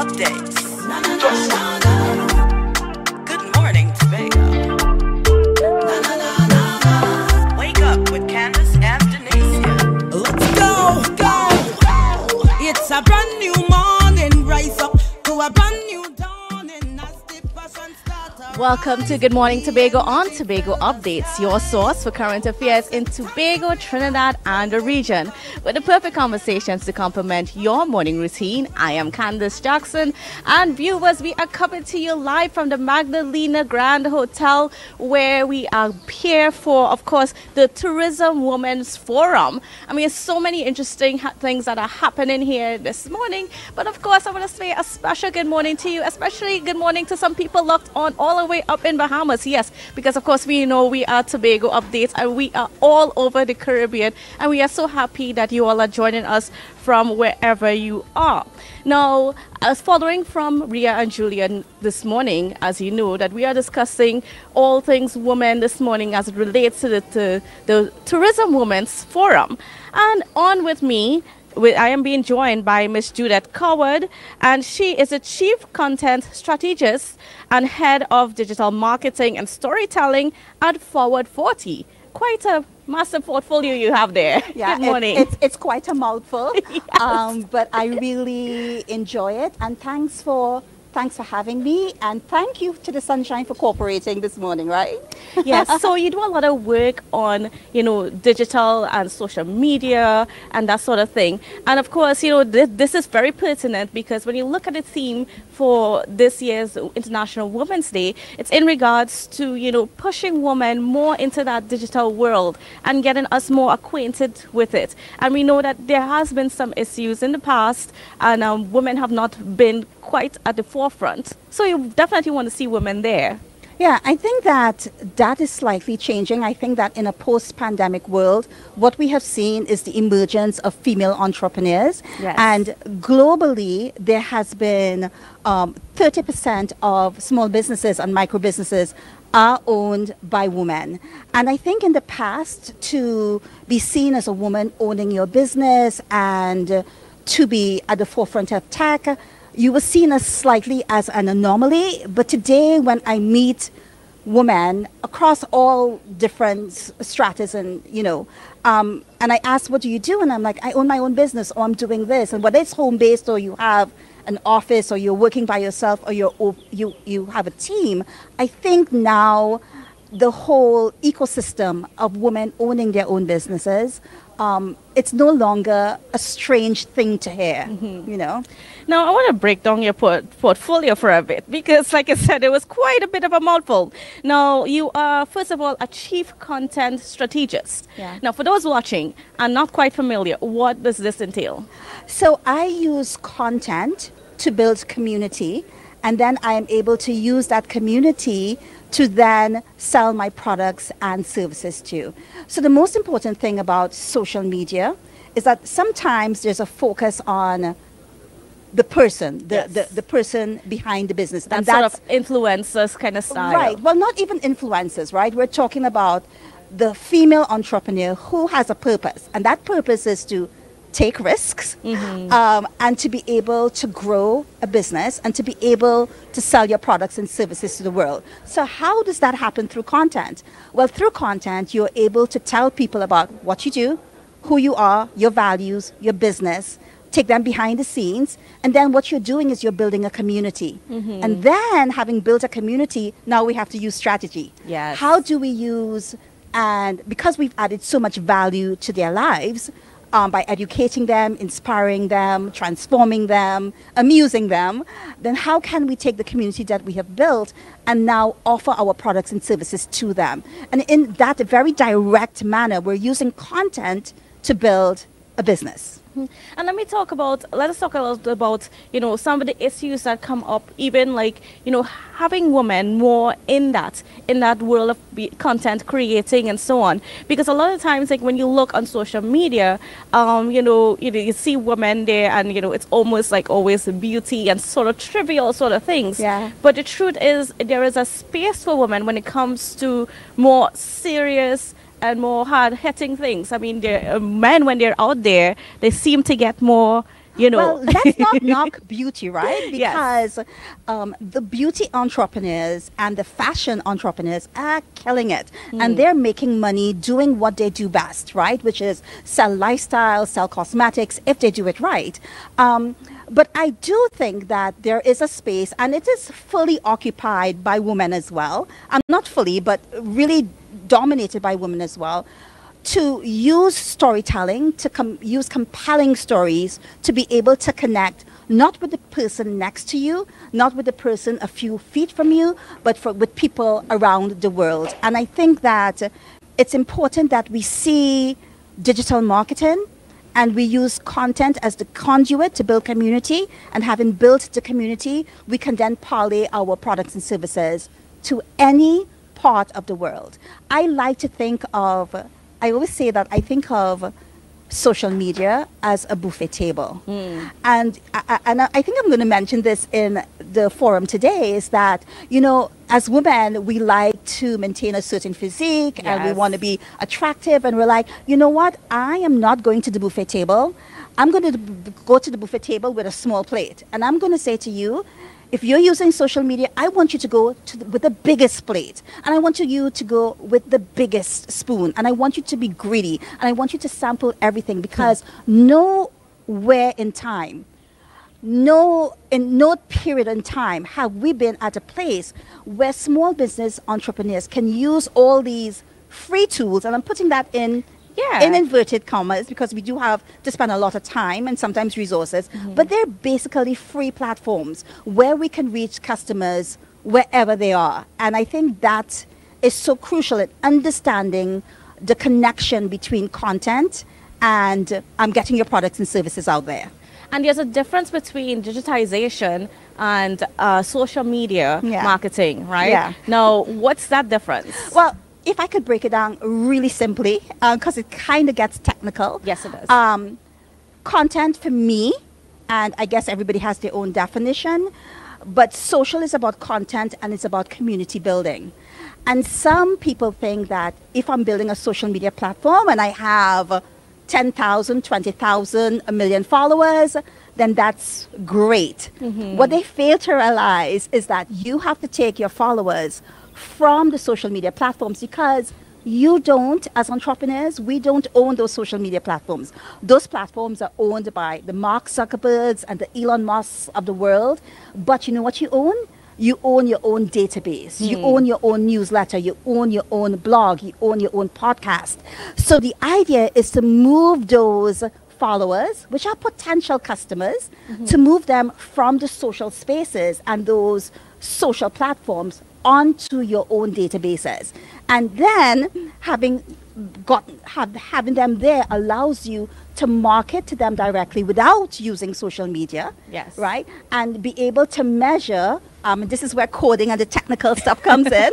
updates. Good morning, Tobago. Wake up with Candace and Denicia. Let's go, go. It's a brand new morning. Rise up to a brand new dawning. As the passion starts. Welcome to Good Morning Tobago on Tobago Updates, your source for current affairs in Tobago, Trinidad, and the region, with the perfect conversations to complement your morning routine. I am Candace Jackson, and viewers, we are coming to you live from the Magdalena Grand Hotel, where we are here for, of course, the Tourism Women's Forum. I mean, so many interesting things that are happening here this morning, but of course, I want to say a special good morning to you, especially good morning to some people locked on all the way up in Bahamas. Yes, because of course we know we are Tobago Updates and we are all over the Caribbean, and we are so happy that you all are joining us from wherever you are. Now, as following from Ria and Julian this morning, as you know, that we are discussing all things women this morning as it relates to the Tourism Women's Forum. And on with me, I am being joined by Miss Judette Coward, and she is a Chief Content Strategist and Head of Digital Marketing and Storytelling at Forward 40. Quite a massive portfolio you have there. Yeah, good morning. It's quite a mouthful, Yes. but I really enjoy it. And thanks for having me, and thank you to the Sunshine for cooperating this morning, right? Yes, so you do a lot of work on, digital and social media and that sort of thing. And of course, this is very pertinent because when you look at the theme for this year's International Women's Day, it's in regards to, pushing women more into that digital world and getting us more acquainted with it. And we know that there has been some issues in the past, and women have not been quite at the forefront. So you definitely want to see women there. Yeah, I think that is slightly changing. I think that in a post-pandemic world, what we have seen is the emergence of female entrepreneurs. Yes. And globally, there has been 30% of small businesses and micro businesses are owned by women. And I think in the past, to be seen as a woman owning your business and to be at the forefront of tech, you were seen as slightly as an anomaly. But today, when I meet women across all different stratas and, and I ask, what do you do? And I'm like, I own my own business, or I'm doing this. And whether it's home-based or you have an office or you're working by yourself or you have a team, I think now the whole ecosystem of women owning their own businesses, it's no longer a strange thing to hear, Now, I want to break down your portfolio for a bit because, like I said, it was quite a bit of a mouthful. Now, you are, first of all, a Chief Content Strategist. Yeah. Now, for those watching and not quite familiar, what does this entail? So I use content to build community, and then I am able to use that community to then sell my products and services to. So the most important thing about social media is that sometimes there's a focus on the person, the person behind the business. And that's sort of influencers kind of style. Right. Well, not even influencers, right? We're talking about the female entrepreneur who has a purpose. And that purpose is to take risks, and to be able to grow a business and to be able to sell your products and services to the world. So how does that happen through content? Well, through content, you're able to tell people about what you do, who you are, your values, your business, take them behind the scenes, and then what you're doing is you're building a community. And then, having built a community, now we have to use strategy. Yes. How do we use, and because we've added so much value to their lives, by educating them, inspiring them, transforming them, amusing them, then how can we take the community that we have built and now offer our products and services to them? And in that very direct manner, we're using content to build a business. And let us talk a little about, some of the issues that come up, even like, having women more in that world of content creating and so on. Because a lot of times, like when you look on social media, you see women there and, it's almost like always beauty and sort of trivial sort of things. Yeah. But the truth is there is a space for women when it comes to more serious and more hard-hitting things. I mean, men, when they're out there, they seem to get more you know. Well, let's not knock beauty, right? Yes. Because the beauty entrepreneurs and the fashion entrepreneurs are killing it. And they're making money doing what they do best, right? Which is sell lifestyle, sell cosmetics, if they do it right. But I do think that there is a space, and it is fully occupied by women as well. Not fully, but really dominated by women as well, to use storytelling, to use compelling stories to be able to connect not with the person next to you, not with the person a few feet from you, but with people around the world. And I think that it's important that we see digital marketing and we use content as the conduit to build community. And having built the community, we can then parlay our products and services to any part of the world. I like to think of, I always say that I think of social media as a buffet table. And I think I'm going to mention this in the forum today, is that, you know, as women, we like to maintain a certain physique and we want to be attractive. And we're like, you know what? I am not going to the buffet table. I'm going to go to the buffet table with a small plate. And I'm going to say to you, if you're using social media, I want you to go with the biggest plate. And I want you to go with the biggest spoon. And I want you to be greedy. And I want you to sample everything, because nowhere in time, in no period in time have we been at a place where small business entrepreneurs can use all these free tools. And I'm putting that in inverted commas, because we do have to spend a lot of time and sometimes resources, but they're basically free platforms where we can reach customers wherever they are. And I think that is so crucial in understanding the connection between content and getting your products and services out there. And there's a difference between digitization and social media marketing, right? Yeah. Now, what's that difference? Well, if I could break it down really simply, because it kind of gets technical. Yes, it does. Content for me, and I guess everybody has their own definition, but social is about content and it's about community building. And some people think that if I'm building a social media platform and I have 10,000, 20,000, a million followers, then that's great. What they fail to realize is that you have to take your followers from the social media platforms, because you don't, as entrepreneurs, we don't own those social media platforms. Those platforms are owned by the Mark Zuckerbergs and the Elon Musks of the world. But you know what you own? You own your own database. You own your own newsletter. You own your own blog. You own your own podcast. So the idea is to move those followers, which are potential customers, to move them from the social spaces and those social platforms onto your own databases. And then having them there allows you to market to them directly without using social media. Yes. Right? And be able to measure, this is where coding and the technical stuff comes in,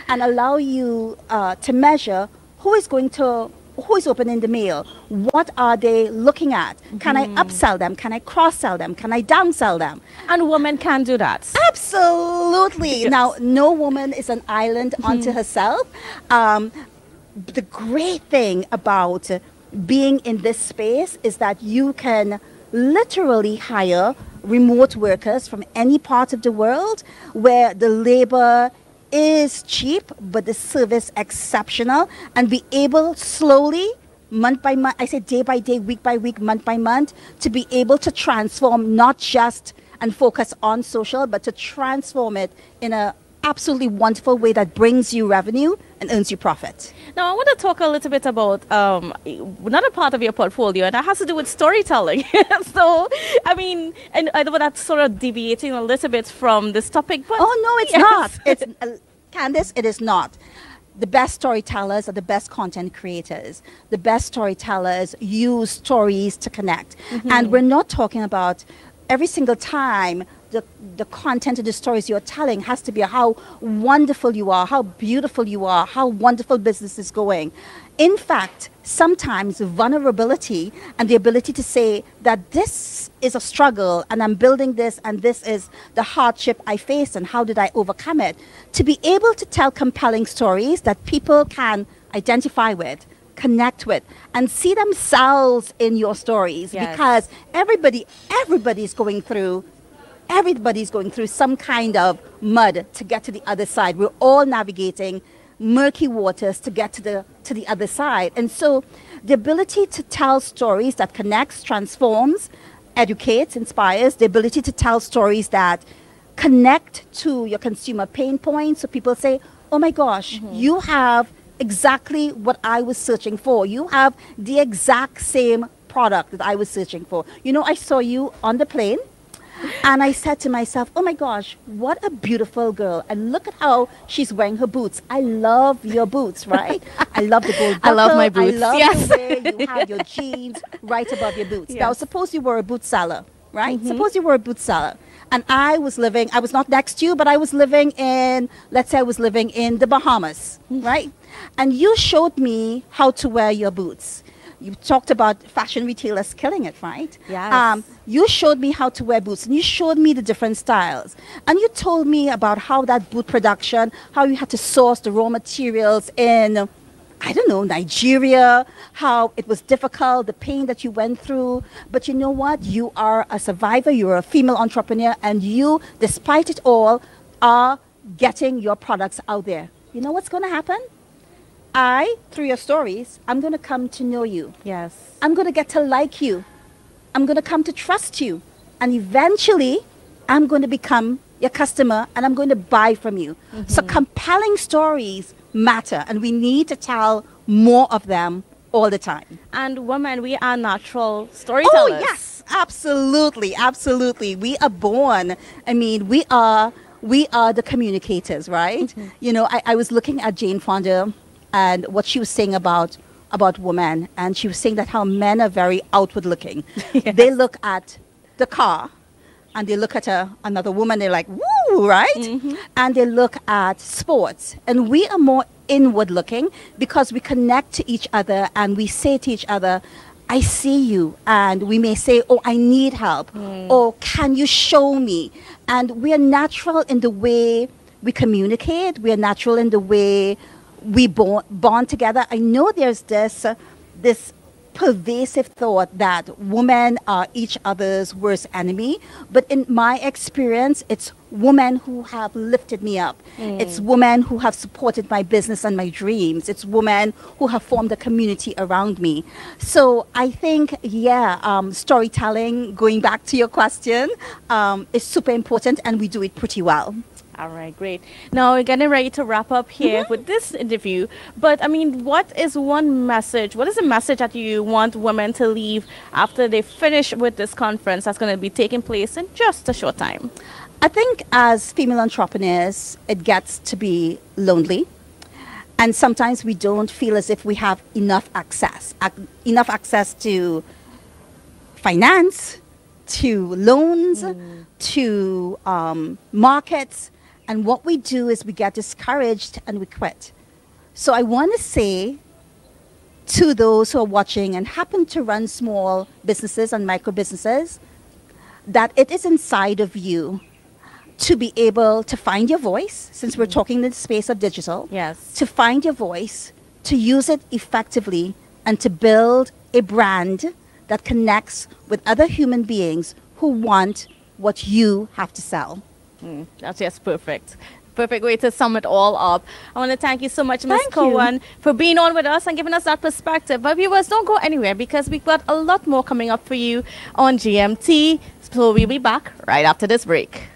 and allow you to measure who is opening the mail, what are they looking at, can I upsell them, can I cross-sell them, can I downsell them? And women can do that. Absolutely. Yes. Now, no woman is an island unto herself. The great thing about being in this space is that you can literally hire remote workers from any part of the world where the labor is cheap, but the service exceptional, and be able slowly, month by month, I say day by day, week by week, month by month, to be able to transform, not just and focus on social, but to transform it in a absolutely wonderful way that brings you revenue and earns you profit. Now, I want to talk a little bit about another part of your portfolio, and that has to do with storytelling. So, I mean, and I know that's sort of deviating a little bit from this topic, but... Oh, no, it's not. It's, Candice, it is not. The best storytellers are the best content creators. The best storytellers use stories to connect. And we're not talking about every single time the content of the stories you're telling has to be how wonderful you are, how beautiful you are, how wonderful business is going. In fact, sometimes vulnerability and the ability to say that this is a struggle and I'm building this and this is the hardship I face and how did I overcome it, to be able to tell compelling stories that people can identify with, connect with and see themselves in your stories. Yes. Because everybody's going through some kind of mud to get to the other side. We're all navigating murky waters to get to the other side. And so the ability to tell stories that connects, transforms, educates, inspires, the ability to tell stories that connect to your consumer pain points. So people say, oh my gosh, you have exactly what I was searching for. You have the exact same product that I was searching for. You know, I saw you on the plane and I said to myself, oh my gosh, what a beautiful girl. And look at how she's wearing her boots. I love your boots, right? I love the gold buckle. I love my boots. I love Yes. the way you have your jeans right above your boots. Yes. Now, suppose you were a boot seller, right? Suppose you were a boot seller. And I was not next to you, but I was living in, let's say I was living in the Bahamas, right? And you showed me how to wear your boots. You talked about fashion retailers killing it, right? Yes. You showed me how to wear boots, and you showed me the different styles. And you told me about how that boot production, how you had to source the raw materials in, I don't know, Nigeria, how it was difficult, the pain that you went through. But you know what? You are a survivor, you're a female entrepreneur, and you, despite it all, are getting your products out there. You know what's going to happen? Through your stories, I'm going to come to know you. Yes. I'm going to get to like you. I'm going to come to trust you. And eventually, I'm going to become your customer and I'm going to buy from you. So compelling stories matter, and we need to tell more of them all the time. And women, we are natural storytellers. Oh, yes, absolutely, absolutely. We are born, I mean, we are the communicators, right? You know, I was looking at Jane Fonda and what she was saying about women, and she was saying that how men are very outward looking. Yes. They look at the car and they look at another woman, they're like, woo, right? And they look at sports. And we are more inward looking because we connect to each other and we say to each other, I see you. And we may say, oh, I need help. Or can you show me? And we are natural in the way we communicate. We are natural in the way we bond together. I know there's this pervasive thought that women are each other's worst enemy, but in my experience, it's women who have lifted me up. It's women who have supported my business and my dreams. It's women who have formed a community around me. So I think, storytelling, going back to your question, is super important, and we do it pretty well. All right, great. Now we're getting ready to wrap up here with this interview. But I mean, what is the message that you want women to leave after they finish with this conference that's going to be taking place in just a short time? I think as female entrepreneurs, it gets to be lonely. And sometimes we don't feel as if we have enough access to finance, to loans, to markets. And what we do is we get discouraged and we quit. So I want to say to those who are watching and happen to run small businesses and micro businesses, that it is inside of you to be able to find your voice, since we're talking in the space of digital. Yes. To find your voice, to use it effectively, and to build a brand that connects with other human beings who want what you have to sell. That's just perfect. Perfect way to sum it all up. I want to thank you so much, Ms. Thank Cohen, you. for being on with us and giving us that perspective. But viewers, don't go anywhere because we've got a lot more coming up for you on GMT. So we'll be back right after this break.